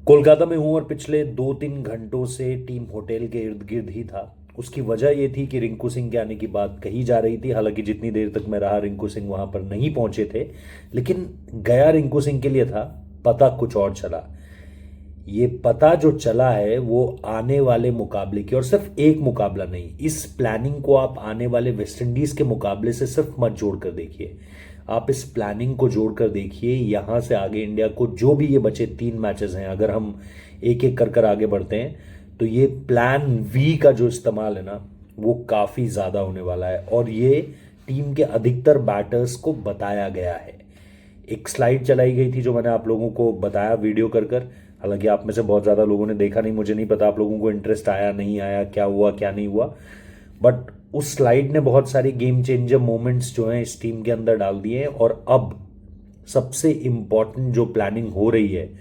कोलकाता में हूँ और पिछले 2-3 घंटों से टीम होटल के इर्द गिर्द ही था। उसकी वजह ये थी कि रिंकू सिंह के आने की बात कही जा रही थी। हालांकि जितनी देर तक मैं रहा रिंकू सिंह वहां पर नहीं पहुंचे थे, लेकिन गया रिंकू सिंह के लिए था। पता कुछ और चला। ये पता जो चला है वो आने वाले मुकाबले की, और सिर्फ एक मुकाबला नहीं, इस प्लानिंग को आप आने वाले वेस्ट इंडीज के मुकाबले से सिर्फ मत जोड़कर देखिए। आप इस प्लानिंग को जोड़कर देखिए। यहां से आगे इंडिया को जो भी ये बचे 3 मैचेस हैं, अगर हम एक एक कर कर आगे बढ़ते हैं तो ये प्लान वी का जो इस्तेमाल है ना, वो काफी ज्यादा होने वाला है। और ये टीम के अधिकतर बैटर्स को बताया गया है। एक स्लाइड चलाई गई थी जो मैंने आप लोगों को बताया वीडियो कर कर। हालांकि आप में से बहुत ज़्यादा लोगों ने देखा नहीं, मुझे नहीं पता आप लोगों को इंटरेस्ट आया नहीं आया, क्या हुआ क्या नहीं हुआ। बट उस स्लाइड ने बहुत सारी गेम चेंजर मोमेंट्स जो हैं इस टीम के अंदर डाल दिए हैं। और अब सबसे इंपॉर्टेंट जो प्लानिंग हो रही है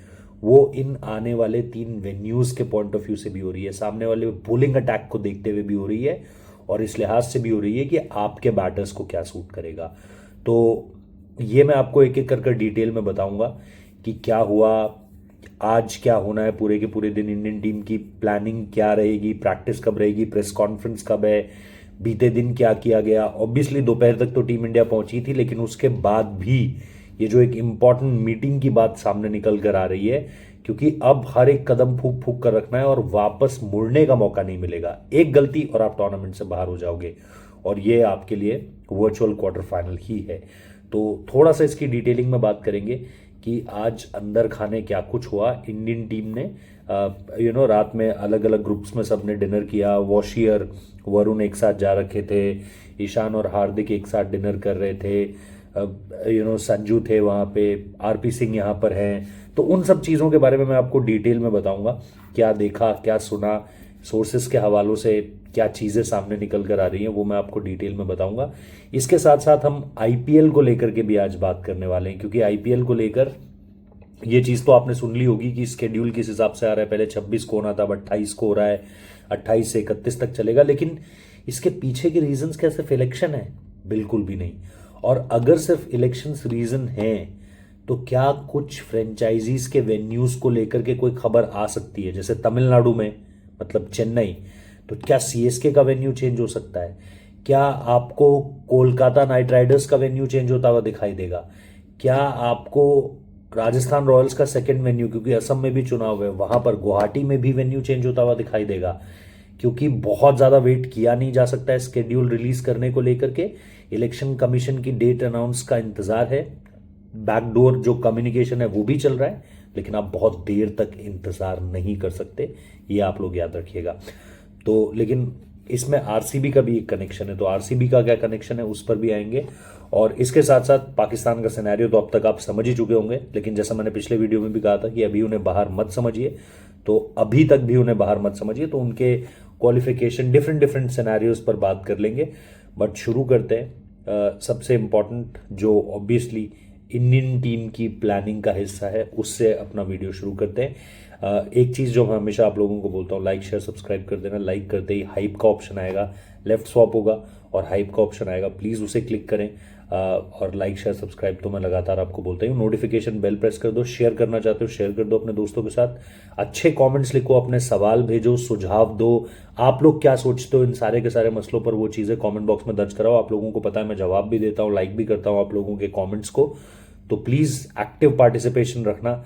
वो इन आने वाले 3 वेन्यूज के पॉइंट ऑफ व्यू से भी हो रही है, सामने वाले बोलिंग अटैक को देखते हुए भी हो रही है, और इस लिहाज से भी हो रही है कि आपके बैटर्स को क्या सूट करेगा। तो ये मैं आपको एक एक कर कर डिटेल में बताऊंगा कि क्या हुआ, आज क्या होना है, पूरे के पूरे दिन इंडियन टीम की प्लानिंग क्या रहेगी, प्रैक्टिस कब रहेगी, प्रेस कॉन्फ्रेंस कब है, बीते दिन क्या किया गया। ऑब्वियसली दोपहर तक तो टीम इंडिया पहुंची थी, लेकिन उसके बाद भी ये जो एक इंपॉर्टेंट मीटिंग की बात सामने निकल कर आ रही है, क्योंकि अब हर एक कदम फूक फूक कर रखना है और वापस मुड़ने का मौका नहीं मिलेगा। एक गलती और आप टूर्नामेंट से बाहर हो जाओगे, और ये आपके लिए वर्चुअल क्वार्टर फाइनल ही है। तो थोड़ा सा इसकी डिटेलिंग में बात करेंगे कि आज अंदर खाने क्या कुछ हुआ। इंडियन टीम ने रात में अलग अलग ग्रुप्स में सबने डिनर किया। वॉशियर, वरुण एक साथ जा रखे थे, ईशान और हार्दिक एक साथ डिनर कर रहे थे, संजू थे वहाँ पे, आरपी सिंह यहाँ पर हैं। तो उन सब चीज़ों के बारे में मैं आपको डिटेल में बताऊंगा, क्या देखा क्या सुना, सोर्सेस के हवालों से क्या चीज़ें सामने निकल कर आ रही हैं, वो मैं आपको डिटेल में बताऊंगा। इसके साथ साथ हम आईपीएल को लेकर के भी आज बात करने वाले हैं, क्योंकि आईपीएल को लेकर ये चीज़ तो आपने सुन ली होगी कि स्केड्यूल किस हिसाब से आ रहा है। पहले 26 को होना था, अब 28 को हो रहा है, 28 से 31 तक चलेगा। लेकिन इसके पीछे के रीजंस क्या सिर्फ इलेक्शन है? बिल्कुल भी नहीं। और अगर सिर्फ इलेक्शंस रीजन हैं तो क्या कुछ फ्रेंचाइजीज के वेन्यूज को लेकर के कोई खबर आ सकती है? जैसे तमिलनाडु में, मतलब चेन्नई, तो क्या सीएसके का वेन्यू चेंज हो सकता है? क्या आपको कोलकाता नाइट राइडर्स का वेन्यू चेंज होता हुआ दिखाई देगा? क्या आपको राजस्थान रॉयल्स का सेकंड वेन्यू, क्योंकि असम में भी चुनाव है, वहां पर गुवाहाटी में भी वेन्यू चेंज होता हुआ दिखाई देगा? क्योंकि बहुत ज्यादा वेट किया नहीं जा सकता है स्केड्यूल रिलीज करने को लेकर के। इलेक्शन कमीशन की डेट अनाउंस का इंतजार है, बैकडोर जो कम्युनिकेशन है वो भी चल रहा है, लेकिन आप बहुत देर तक इंतजार नहीं कर सकते, ये आप लोग याद रखिएगा। तो लेकिन इसमें आरसीबी का भी एक कनेक्शन है, तो आरसीबी का क्या कनेक्शन है उस पर भी आएंगे। और इसके साथ साथ पाकिस्तान का सिनेरियो तो अब तक आप समझ ही चुके होंगे, लेकिन जैसा मैंने पिछले वीडियो में भी कहा था कि अभी उन्हें बाहर मत समझिए, तो अभी तक भी उन्हें बाहर मत समझिए। तो उनके क्वालिफिकेशन डिफरेंट डिफरेंट सिनेरियोज पर बात कर लेंगे। बट शुरू करते हैं। सबसे इंपॉर्टेंट जो ऑब्वियसली इंडियन टीम की प्लानिंग का हिस्सा है, उससे अपना वीडियो शुरू करते हैं। एक चीज़ जो मैं हमेशा आप लोगों को बोलता हूँ, लाइक शेयर सब्सक्राइब कर देना। लाइक करते ही हाइप का ऑप्शन आएगा, लेफ्ट स्वैप होगा और हाइप का ऑप्शन आएगा, प्लीज़ उसे क्लिक करें। और लाइक शेयर सब्सक्राइब तो मैं लगातार आपको बोलता हूँ। नोटिफिकेशन बेल प्रेस कर दो, शेयर करना चाहते हो शेयर कर दो अपने दोस्तों के साथ। अच्छे कमेंट्स लिखो, अपने सवाल भेजो, सुझाव दो। आप लोग क्या सोचते हो इन सारे के सारे मसलों पर, वो चीज़ें कमेंट बॉक्स में दर्ज कराओ। आप लोगों को पता है मैं जवाब भी देता हूँ, लाइक भी करता हूँ आप लोगों के कमेंट्स को। तो प्लीज़ एक्टिव पार्टिसिपेशन रखना।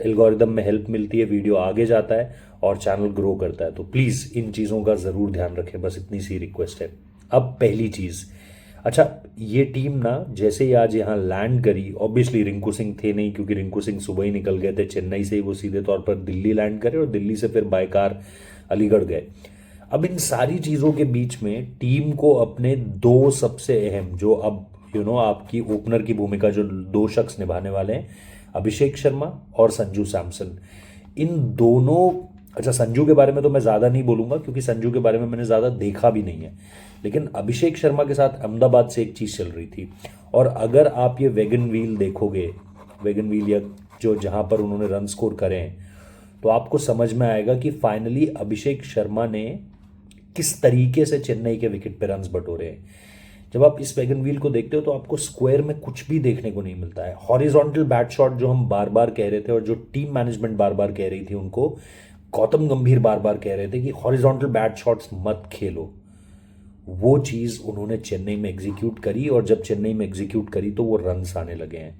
एल्गोरिदम में हेल्प मिलती है, वीडियो आगे जाता है और चैनल ग्रो करता है। तो प्लीज़ इन चीज़ों का ज़रूर ध्यान रखें, बस इतनी सी रिक्वेस्ट है। अब पहली चीज़, अच्छा, ये टीम ना जैसे ही आज यहाँ लैंड करी, ऑब्वियसली रिंकू सिंह थे नहीं, क्योंकि रिंकू सिंह सुबह ही निकल गए थे चेन्नई से ही, वो सीधे तौर पर दिल्ली लैंड करे और दिल्ली से फिर बाय कार अलीगढ़ गए। अब इन सारी चीज़ों के बीच में टीम को अपने दो सबसे अहम, जो अब आपकी ओपनर की भूमिका जो दो शख्स निभाने वाले हैं, अभिषेक शर्मा और संजू सैमसन, इन दोनों, अच्छा संजू के बारे में तो मैं ज़्यादा नहीं बोलूंगा क्योंकि संजू के बारे में मैंने ज़्यादा देखा भी नहीं है, लेकिन अभिषेक शर्मा के साथ अहमदाबाद से एक चीज़ चल रही थी। और अगर आप ये वैगन व्हील देखोगे, वैगन व्हील या जो जहाँ पर उन्होंने रन स्कोर करे हैं, तो आपको समझ में आएगा कि फाइनली अभिषेक शर्मा ने किस तरीके से चेन्नई के विकेट पे रन्स बटोरे हैं। जब आप इस वैगन व्हील को देखते हो तो आपको स्क्वायर में कुछ भी देखने को नहीं मिलता है। हॉरिजॉन्टल बैट शॉट जो हम बार बार कह रहे थे और जो टीम मैनेजमेंट बार बार कह रही थी उनको, गौतम गंभीर बार बार कह रहे थे कि हॉरिजॉन्टल बैट शॉट्स मत खेलो, वो चीज़ उन्होंने चेन्नई में एग्जीक्यूट करी और जब चेन्नई में एग्जीक्यूट करी तो वो रन्स आने लगे हैं।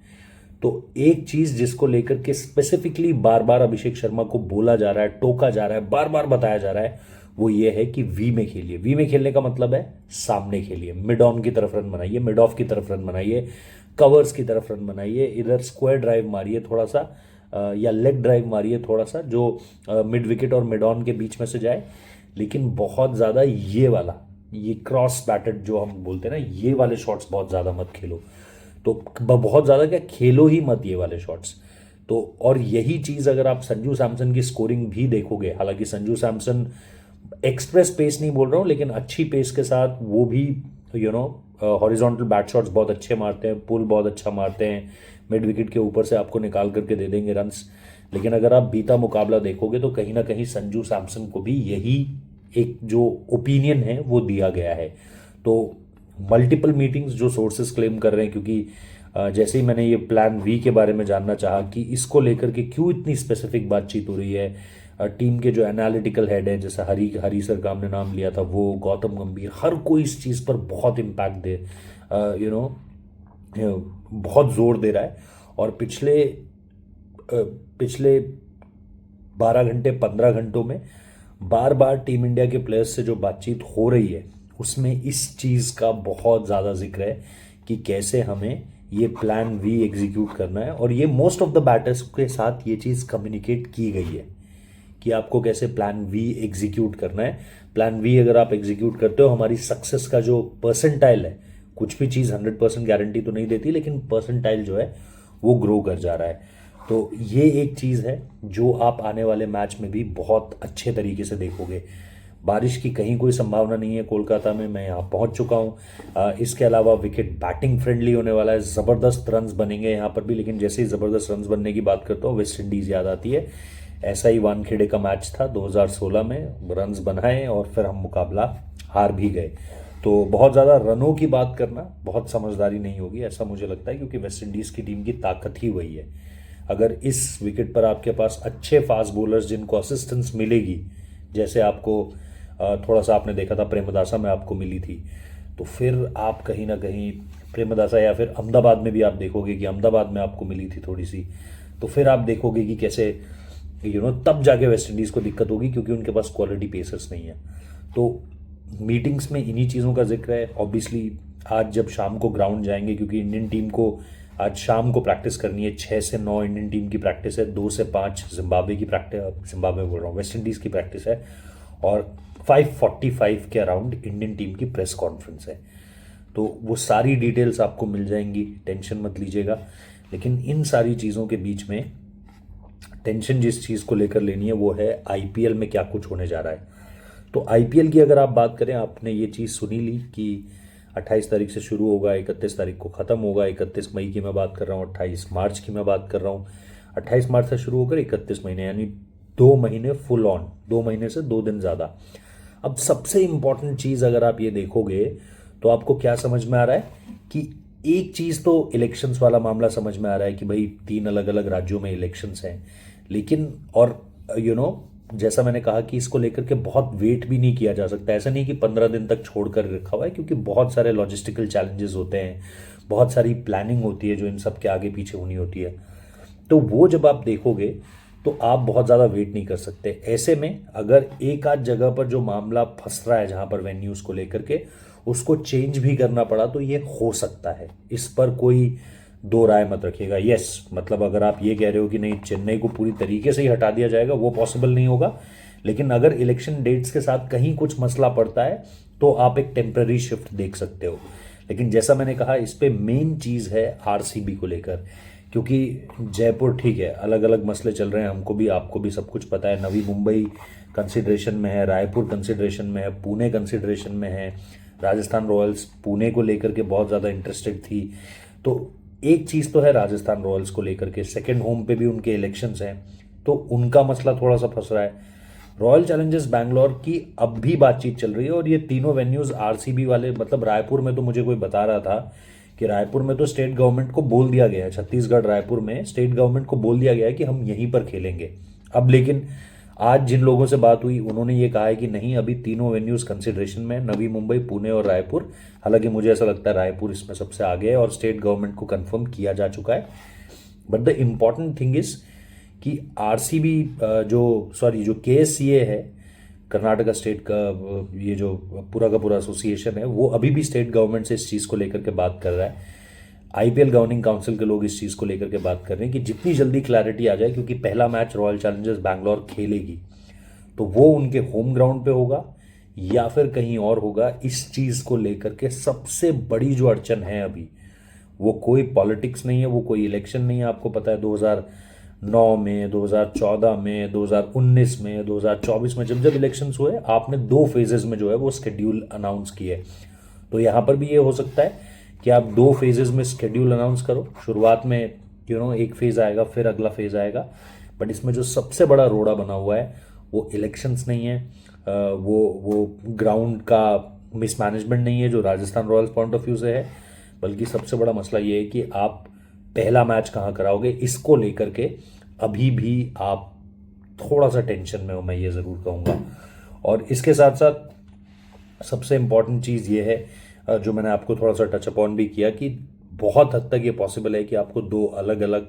तो एक चीज़ जिसको लेकर के स्पेसिफिकली बार बार अभिषेक शर्मा को बोला जा रहा है, टोका जा रहा है, बार बार बताया जा रहा है, वो ये है कि वी में खेलिए। वी में खेलने का मतलब है सामने खेलिए, मिड ऑन की तरफ रन बनाइए, मिड ऑफ की तरफ रन बनाइए, कवर्स की तरफ रन बनाइए, इधर स्क्वायर ड्राइव मारिए थोड़ा सा, या लेग ड्राइव मारिए थोड़ा सा जो मिड विकेट और मिड ऑन के बीच में से जाए। लेकिन बहुत ज़्यादा ये क्रॉस बैटेड जो हम बोलते हैं ना, ये वाले शॉट्स बहुत ज़्यादा मत खेलो। तो बहुत ज़्यादा क्या, खेलो ही मत ये वाले शॉट्स। तो और यही चीज़ अगर आप संजू सैमसन की स्कोरिंग भी देखोगे, हालांकि संजू सैमसन एक्सप्रेस पेस नहीं बोल रहा हूँ, लेकिन अच्छी पेस के साथ वो भी हॉरिजॉन्टल बैट शॉट्स बहुत अच्छे मारते हैं, पुल बहुत अच्छा मारते हैं, मिड विकेट के ऊपर से आपको निकाल करके दे देंगे रन्स। लेकिन अगर आप बीता मुकाबला देखोगे तो कहीं ना कहीं संजू सैमसन को भी यही एक जो ओपिनियन है वो दिया गया है। तो मल्टीपल मीटिंग्स जो सोर्सेस क्लेम कर रहे हैं, क्योंकि जैसे ही मैंने ये प्लान वी के बारे में जानना चाहा कि इसको लेकर के क्यों इतनी स्पेसिफिक बातचीत हो रही है, टीम के जो एनालिटिकल हेड है, जैसे हरी सर का हमने नाम लिया था, वो गौतम गंभीर, हर कोई इस चीज़ पर बहुत इम्पैक्ट दे बहुत जोर दे रहा है। और पिछले 12 घंटे 15 घंटों में बार बार टीम इंडिया के प्लेयर्स से जो बातचीत हो रही है उसमें इस चीज़ का बहुत ज़्यादा जिक्र है कि कैसे हमें ये प्लान वी एग्जीक्यूट करना है। और ये मोस्ट ऑफ द बैटर्स के साथ ये चीज़ कम्युनिकेट की गई है कि आपको कैसे प्लान वी एग्जीक्यूट करना है। प्लान वी अगर आप एग्जीक्यूट करते हो, हमारी सक्सेस का जो परसेंटाइल है, कुछ भी चीज़ 100% गारंटी तो नहीं देती, लेकिन परसेंटाइल जो है वो ग्रो कर जा रहा है। तो ये एक चीज़ है जो आप आने वाले मैच में भी बहुत अच्छे तरीके से देखोगे। बारिश की कहीं कोई संभावना नहीं है कोलकाता में, मैं यहाँ पहुँच चुका हूँ। इसके अलावा विकेट बैटिंग फ्रेंडली होने वाला है, ज़बरदस्त रन्स बनेंगे यहाँ पर भी। लेकिन जैसे ही ज़बरदस्त रन्स बनने की बात करता हूँ, वेस्ट इंडीज़ याद आती है। ऐसा ही वानखेड़े का मैच था 2016 में, रन्स बनाए और फिर हम मुकाबला हार भी गए। तो बहुत ज़्यादा रनों की बात करना बहुत समझदारी नहीं होगी, ऐसा मुझे लगता है, क्योंकि वेस्ट इंडीज़ की टीम की ताकत ही वही है। अगर इस विकेट पर आपके पास अच्छे फास्ट बॉलर्स जिनको असिस्टेंस मिलेगी, जैसे आपको थोड़ा सा आपने देखा था प्रेमदासा में आपको मिली थी, तो फिर आप कहीं ना कहीं प्रेमदासा, या फिर अहमदाबाद में भी आप देखोगे कि अहमदाबाद में आपको मिली थी थोड़ी सी, तो फिर आप देखोगे कि कैसे तब जाके वेस्ट इंडीज़ को दिक्कत होगी, क्योंकि उनके पास क्वालिटी पेसर्स नहीं है। तो मीटिंग्स में इन्हीं चीज़ों का जिक्र है। ऑब्वियसली आज जब शाम को ग्राउंड जाएंगे, क्योंकि इंडियन टीम को आज शाम को प्रैक्टिस करनी है, 6 से 9 इंडियन टीम की प्रैक्टिस है, 2 से 5 जिम्बाब्वे की प्रैक्टिस, जिम्बाब्वे बोल रहा हूँ, वेस्ट इंडीज़ की प्रैक्टिस है, और 5:45 के अराउंड इंडियन टीम की प्रेस कॉन्फ्रेंस है। तो वो सारी डिटेल्स आपको मिल जाएंगी, टेंशन मत लीजिएगा। लेकिन इन सारी चीज़ों के बीच में टेंशन जिस चीज़ को लेकर लेनी है वो है आईपीएल में क्या कुछ होने जा रहा है। तो आईपीएल की अगर आप बात करें, आपने ये चीज़ सुनी ली कि 28 तारीख से शुरू होगा, 31 तारीख को ख़त्म होगा। 31 मई की मैं बात कर रहा हूँ, 28 मार्च की मैं बात कर रहा हूँ। 28 मार्च से शुरू होकर 31 महीने, यानी 2 महीने फुल ऑन, 2 महीने से 2 दिन ज़्यादा। अब सबसे इम्पॉर्टेंट चीज़ अगर आप ये देखोगे तो आपको क्या समझ में आ रहा है कि एक चीज़ तो इलेक्शंस वाला मामला समझ में आ रहा है कि भाई 3 अलग अलग राज्यों में इलेक्शंस हैं, लेकिन और जैसा मैंने कहा कि इसको लेकर के बहुत वेट भी नहीं किया जा सकता। ऐसा नहीं कि 15 दिन तक छोड़कर रखा हुआ है, क्योंकि बहुत सारे लॉजिस्टिकल चैलेंजेस होते हैं, बहुत सारी प्लानिंग होती है जो इन सब के आगे पीछे होनी होती है। तो वो जब आप देखोगे तो आप बहुत ज़्यादा वेट नहीं कर सकते। ऐसे में अगर एक आध जगह पर जो मामला फंस रहा है, जहाँ पर वेन्यूज़ को लेकर के उसको चेंज भी करना पड़ा, तो ये हो सकता है, इस पर कोई दो राय मत रखिएगा। यस, मतलब अगर आप ये कह रहे हो कि नहीं चेन्नई को पूरी तरीके से ही हटा दिया जाएगा, वो पॉसिबल नहीं होगा। लेकिन अगर इलेक्शन डेट्स के साथ कहीं कुछ मसला पड़ता है तो आप एक टेम्पररी शिफ्ट देख सकते हो। लेकिन जैसा मैंने कहा, इस पे मेन चीज़ है आरसीबी को लेकर, क्योंकि जयपुर ठीक है, अलग अलग मसले चल रहे हैं, हमको भी आपको भी सब कुछ पता है। नवी मुंबई कंसिडरेशन में है, रायपुर कंसिडरेशन में है, पुणे कंसिडरेशन में है, राजस्थान रॉयल्स पुणे को लेकर के बहुत ज़्यादा इंटरेस्टेड थी। तो एक चीज़ तो है राजस्थान रॉयल्स को लेकर के, सेकेंड होम पे भी उनके इलेक्शंस हैं, तो उनका मसला थोड़ा सा फंस रहा है। रॉयल चैलेंजर्स बैंगलोर की अब भी बातचीत चल रही है और ये तीनों वेन्यूज आरसीबी वाले, मतलब रायपुर में तो मुझे कोई बता रहा था कि रायपुर में तो स्टेट गवर्नमेंट को बोल दिया गया है, छत्तीसगढ़ रायपुर में स्टेट गवर्नमेंट को बोल दिया गया है कि हम यहीं पर खेलेंगे। अब लेकिन आज जिन लोगों से बात हुई उन्होंने ये कहा है कि नहीं, अभी तीनों वेन्यूज कंसिडरेशन में, नवी मुंबई, पुणे और रायपुर। हालांकि मुझे ऐसा लगता है रायपुर इसमें सबसे आगे है और स्टेट गवर्नमेंट को कंफर्म किया जा चुका है। But the important thing is कि आरसीबी जो केएससीए है, कर्नाटका स्टेट का ये जो पूरा का पूरा एसोसिएशन है, वो अभी भी स्टेट गवर्नमेंट से इस चीज़ को लेकर के बात कर रहा है। आईपीएल गवर्निंग काउंसिल के लोग इस चीज़ को लेकर के बात कर रहे हैं कि जितनी जल्दी क्लैरिटी आ जाए, क्योंकि पहला मैच रॉयल चैलेंजर्स बैंगलोर खेलेगी तो वो उनके होम ग्राउंड पे होगा या फिर कहीं और होगा, इस चीज़ को लेकर के सबसे बड़ी जो अड़चन है अभी, वो कोई पॉलिटिक्स नहीं है, वो कोई इलेक्शन नहीं है। आपको पता है 2009 में, 2014 में, 2019 में, 2024 में जब जब इलेक्शंस हुए, आपने 2 फेजेस में जो है वो स्केड्यूल अनाउंस किए। तो यहाँ पर भी ये हो सकता है कि आप 2 फेजेस में स्केड्यूल अनाउंस करो। शुरुआत में एक फेज आएगा, फिर अगला फेज आएगा। बट इसमें जो सबसे बड़ा रोड़ा बना हुआ है वो इलेक्शंस नहीं है, वो ग्राउंड का मिसमैनेजमेंट नहीं है जो Rajasthan Royals point of view से है, बल्कि सबसे बड़ा मसला ये है कि आप पहला मैच कहाँ कराओगे, इसको लेकर के अभी भी आप थोड़ा सा टेंशन में हो, मैं ये ज़रूर कहूँगा। और इसके साथ साथ सबसे इम्पॉर्टेंट चीज़ ये है जो मैंने आपको थोड़ा सा टच अपॉन भी किया कि बहुत हद तक ये पॉसिबल है कि आपको 2 अलग अलग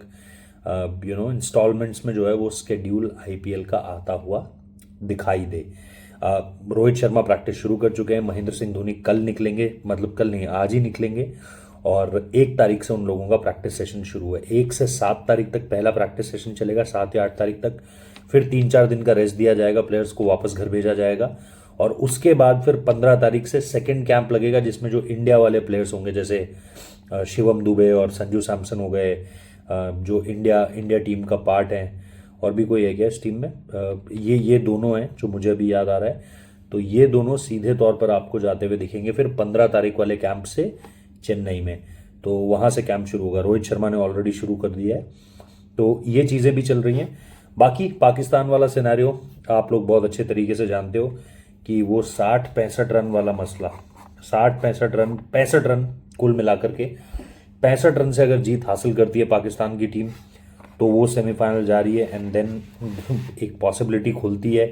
इंस्टॉलमेंट्स में जो है वो स्केड्यूल आईपीएल का आता हुआ दिखाई दे। रोहित शर्मा प्रैक्टिस शुरू कर चुके हैं, महेंद्र सिंह धोनी कल निकलेंगे, मतलब कल नहीं, आज ही निकलेंगे। और 1 तारीख से उन लोगों का प्रैक्टिस सेशन शुरू है। 1 से 7 तारीख तक पहला प्रैक्टिस सेशन चलेगा, 7 या 8 तारीख तक। फिर 3-4 दिन का रेस्ट दिया जाएगा, प्लेयर्स को वापस घर भेजा जाएगा। और उसके बाद फिर 15 तारीख से सेकेंड कैंप लगेगा, जिसमें जो इंडिया वाले प्लेयर्स होंगे, जैसे शिवम दुबे और संजू सैमसन हो गए, जो इंडिया टीम का पार्ट है। और भी कोई है क्या इस टीम में? ये दोनों हैं जो मुझे अभी याद आ रहा है। तो ये दोनों सीधे तौर पर आपको जाते हुए दिखेंगे फिर 15 तारीख वाले कैंप से चेन्नई में। तो वहाँ से कैंप शुरू होगा। रोहित शर्मा ने ऑलरेडी शुरू कर दिया है। तो ये चीज़ें भी चल रही हैं। बाकी पाकिस्तान वाला सिनेरियो आप लोग बहुत अच्छे तरीके से जानते हो कि वो 60-65 रन वाला मसला, 65 रन कुल मिलाकर के, 65 रन से अगर जीत हासिल करती है पाकिस्तान की टीम तो वो सेमीफाइनल जा रही है। एंड देन एक पॉसिबिलिटी खुलती है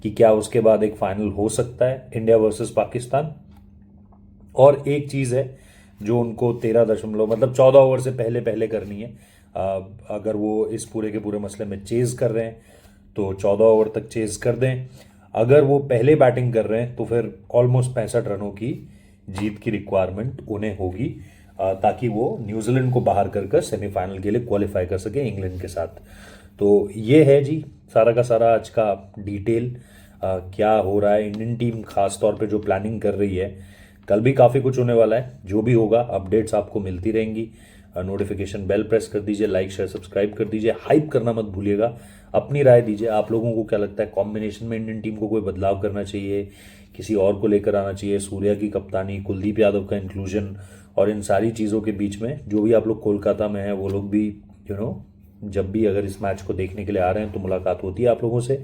कि क्या उसके बाद एक फाइनल हो सकता है इंडिया वर्सेस पाकिस्तान। और एक चीज़ है जो उनको 14 ओवर से पहले पहले करनी है। अगर वो इस पूरे के पूरे मसले में चेज़ कर रहे हैं तो 14 ओवर तक चेज़ कर दें। अगर वो पहले बैटिंग कर रहे हैं तो फिर ऑलमोस्ट 65 रनों की जीत की रिक्वायरमेंट उन्हें होगी, ताकि वो न्यूजीलैंड को बाहर कर सेमीफाइनल के लिए क्वालिफाई कर सके इंग्लैंड के साथ। तो ये है जी सारा का सारा आज का डिटेल क्या हो रहा है। इंडियन टीम खास तौर पे जो प्लानिंग कर रही है, कल भी काफ़ी कुछ होने वाला है। जो भी होगा अपडेट्स आपको मिलती रहेंगी। नोटिफिकेशन बेल प्रेस कर दीजिए, लाइक शेयर सब्सक्राइब कर दीजिए, हाइप करना मत भूलिएगा। अपनी राय दीजिए, आप लोगों को क्या लगता है कॉम्बिनेशन में इंडियन टीम को कोई बदलाव करना चाहिए, किसी और को लेकर आना चाहिए, सूर्या की कप्तानी, कुलदीप यादव का इंक्लूजन, और इन सारी चीज़ों के बीच में जो भी आप लोग कोलकाता में हैं वो लोग भी जब भी अगर इस मैच को देखने के लिए आ रहे हैं तो मुलाकात होती है आप लोगों से।